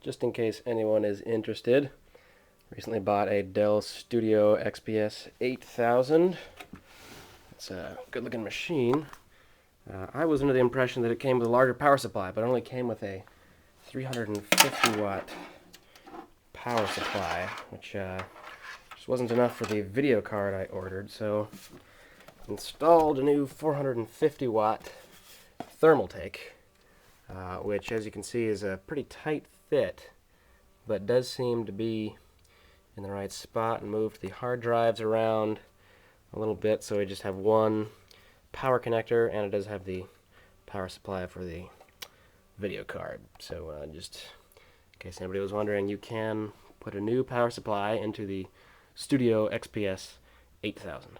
just in case anyone is interested. Recently bought a Dell Studio XPS 8000. It's a good looking machine. I was under the impression that it came with a larger power supply, but it only came with a 350 watt power supply, which just wasn't enough for the video card I ordered, so installed a new 450 watt ThermalTake, which as you can see is a pretty tight fit, but does seem to be in the right spot, and moved the hard drives around a little bit so we just have one power connector, and it does have the power supply for the video card. So just in case anybody was wondering, you can put a new power supply into the Studio XPS 8000.